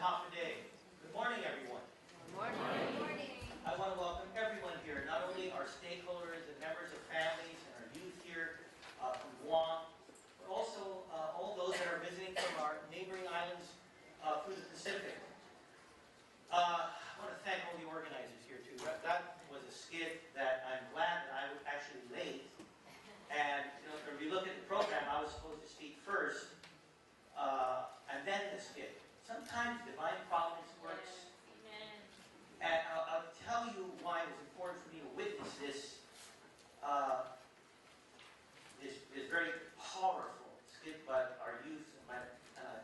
half a day. Good morning, everyone. Good morning. Good morning. I want to welcome everyone here, not only our stakeholders and members of families and our youth here from Guam, but also all those that are visiting from our neighboring islands through the Pacific. I want to thank all the organizers here too. That was a skit that I'm glad that I was actually late. And if you look at the program, I was supposed to speak first, and then the skit. Sometimes divine providence works. Amen. And I'll tell you why it was important for me to witness this, this very powerful skit by our youth.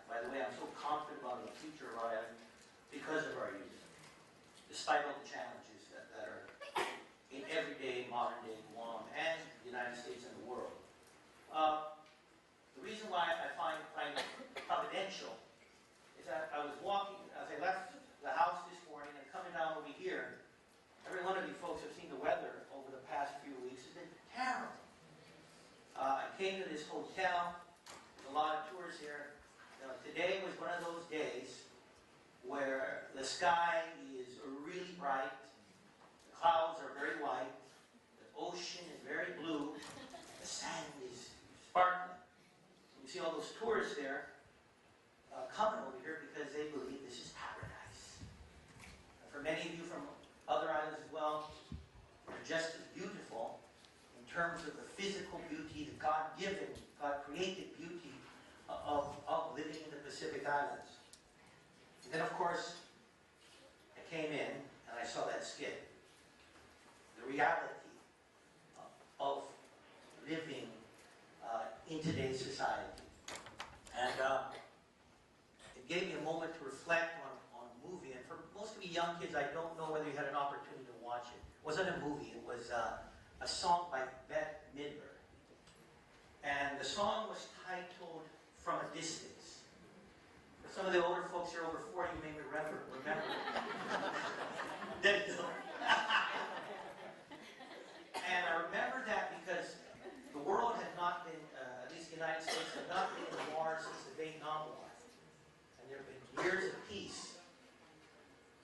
By the way, I'm so confident about the future of our island because of our youth, despite all the challenges that are in everyday, modern-day Guam and the United States and the world. The reason why I find it providential is that I was walking, as I left the house this morning and coming down over here, every one of you folks have seen the weather over the past few weeks. It's been terrible. I came to this hotel, there's a lot of tourists here. Today was one of those days where the sky is really bright, the clouds are very white, the ocean is very blue, the sand is sparkling. You see all those tourists there coming over here because they believe this is paradise. And for many of you from other islands as well, they're just as beautiful in terms of the physical beauty, the God-given, God-created beauty of living in the Pacific Islands. And then, of course, I came in and I saw that skit. The reality of living in today's society. And it gave me a moment to reflect on a movie. And for most of you young kids, I don't know whether you had an opportunity to watch it. It wasn't a movie. It was a song by Bette Midler. And the song was titled From a Distance. For some of the older folks here over 40, you may remember And I remember that because the world had not been, at least the United States, had not been in war since the Vietnam War. And there have been years of peace.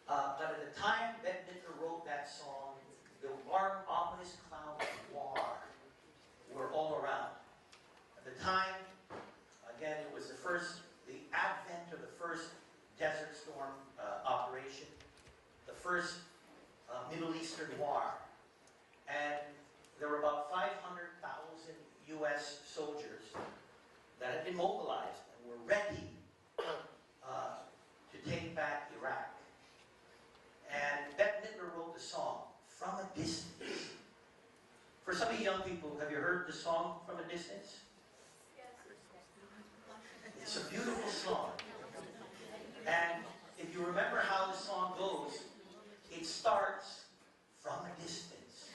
But at the time Bette Midler wrote that song, the ominous clouds of war were all around. At the time, again, it was the advent of the first Desert Storm operation, the first Middle Eastern war. And there were about 500,000 U.S. soldiers that had been mobilized and were ready to take back Iraq. And Bette Midler wrote the song, From a Distance. For some of you young people, have you heard the song From a Distance? Yes. It's a beautiful song. And if you remember how the song goes, it starts from a distance.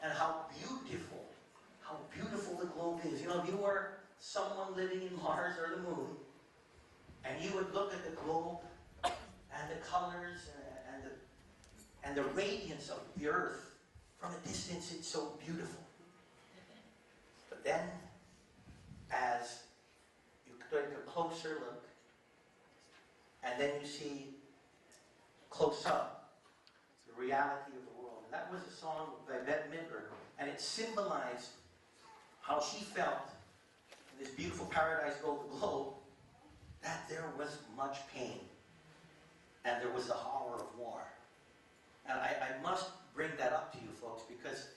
And how beautiful the globe is. If you were someone living in Mars or the moon, and you would look at the globe and the colors and the radiance of the earth, from a distance it's so beautiful. But then, as you take a closer look, and then you see close up the reality of the world. And that was a song by Bette Midler, and it symbolized how she felt in this beautiful paradise globe, that there was much pain, and there was the horror of war. And I must bring that up to you folks, because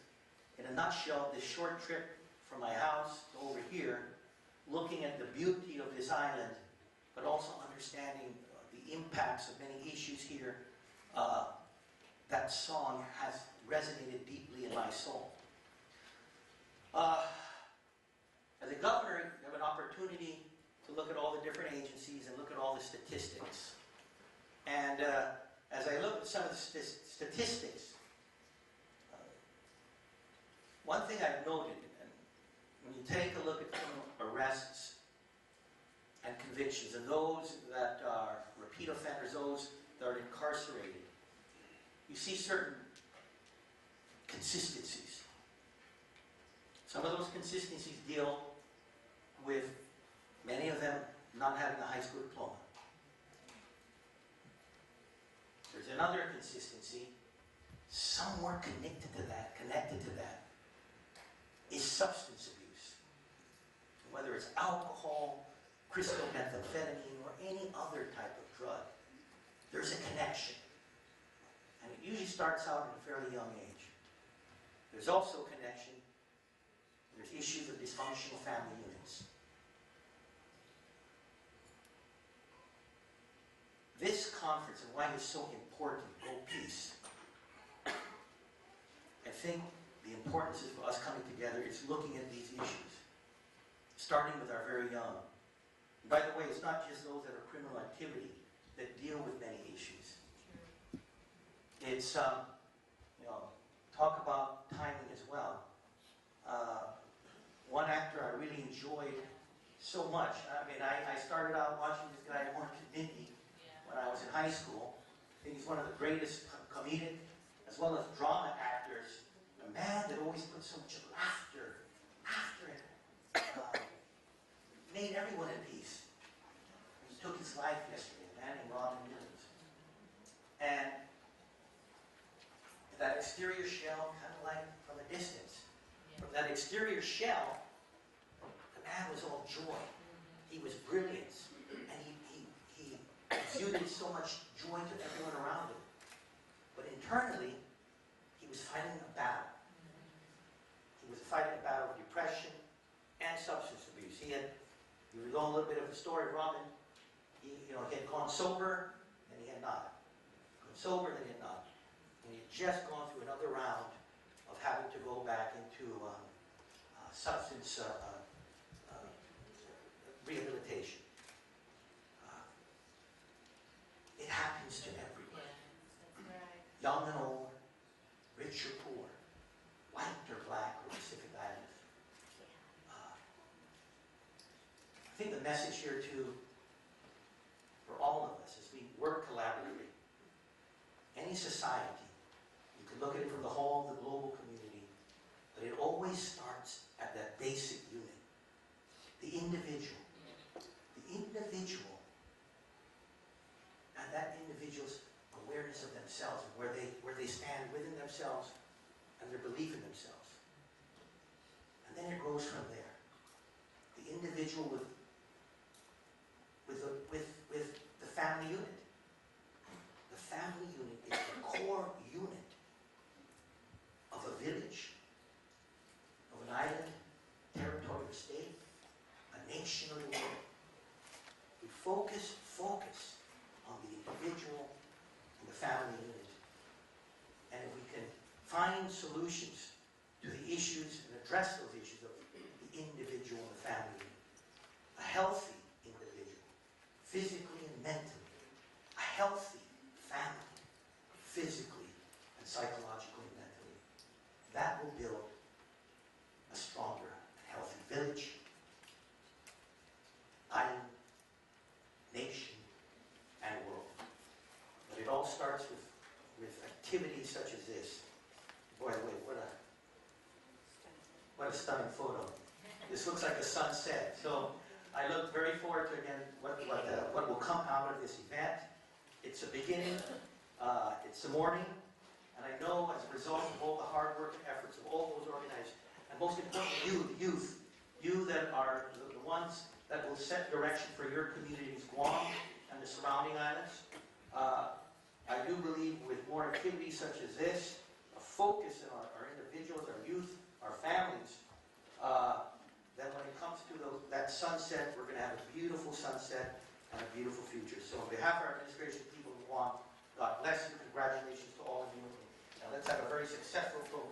in a nutshell, this short trip from my house to over here, looking at the beauty of this island, but also understanding the impacts of many issues here, that song has resonated deeply in my soul. As a governor, you have an opportunity to look at all the different agencies and look at all the statistics. And as I look at some of the statistics, one thing I've noted, and when you take a look at criminal arrests and convictions, and those that are repeat offenders, those that are incarcerated, you see certain consistencies. Some of those consistencies deal with many of them not having a high school diploma. another consistency, somewhere connected to that, is substance abuse. Whether it's alcohol, crystal methamphetamine, or any other type of drug, there's a connection. And it usually starts out at a fairly young age. There's also a connection. There's issues of dysfunctional family units. This conference, and why it's so important, GOPEACE, I think the importance is for us coming together is looking at these issues, starting with our very young. And by the way, it's not just those that are criminal activity that deal with many issues. It's, talk about timing as well. One actor I really enjoyed so much. I mean, I started out watching this guy, Non-Communicable, when I was in high school. I think he's one of the greatest comedic as well as drama actors. A man that always put so much laughter after it. Made everyone at peace. He took his life yesterday, a man named Robin Williams. And that exterior shell, kind of like from a distance. From that exterior shell, the man was all joy. He was brilliance. And he exuded so much joy to everyone around him. But internally, he was fighting a battle. He was fighting a battle of depression and substance abuse. You know a little bit of the story of Robin. He had gone sober, and he had not. Gone sober, then he had not. And he had just gone through another round of having to go back into substance rehabilitation. It happens to everyone. Young and old, rich or poor, white or black or Pacific Islanders. I think the message here too, for all of us, as we work collaboratively, any society, you can look at it from the whole of the global community, but it always starts at that basic unit. The individual. The individual. And that individual's awareness of themselves and where they stand within themselves and their belief in themselves. And then it grows from there. The individual with the family unit. The family unit is the core unit of a village, of an island, territory, or state, a nation, or the world. We focus on the individual and the family unit. And if we can find solutions to the issues and address those issues of the individual and the family unit, a healthy individual, physically and mentally, a healthy family, physically and psychologically and mentally, that will build a stronger and healthy village, island, nation, and world. But it all starts with activities such as this. By the way, what a stunning photo. This looks like a sunset. So I look very forward to, again, what will come out of this event. It's a beginning. It's the morning. And I know as a result of all the hard work and efforts of all those organized, and most importantly, you that are the ones that will set direction for your communities, Guam and the surrounding islands. I do believe with more activities such as this, a focus in our individuals, our youth, our families, that when it comes to that sunset, we're going to have a beautiful sunset and a beautiful future. So on behalf of our administration, people in Guam, God bless you. Congratulations to all of you. And let's have a very successful program.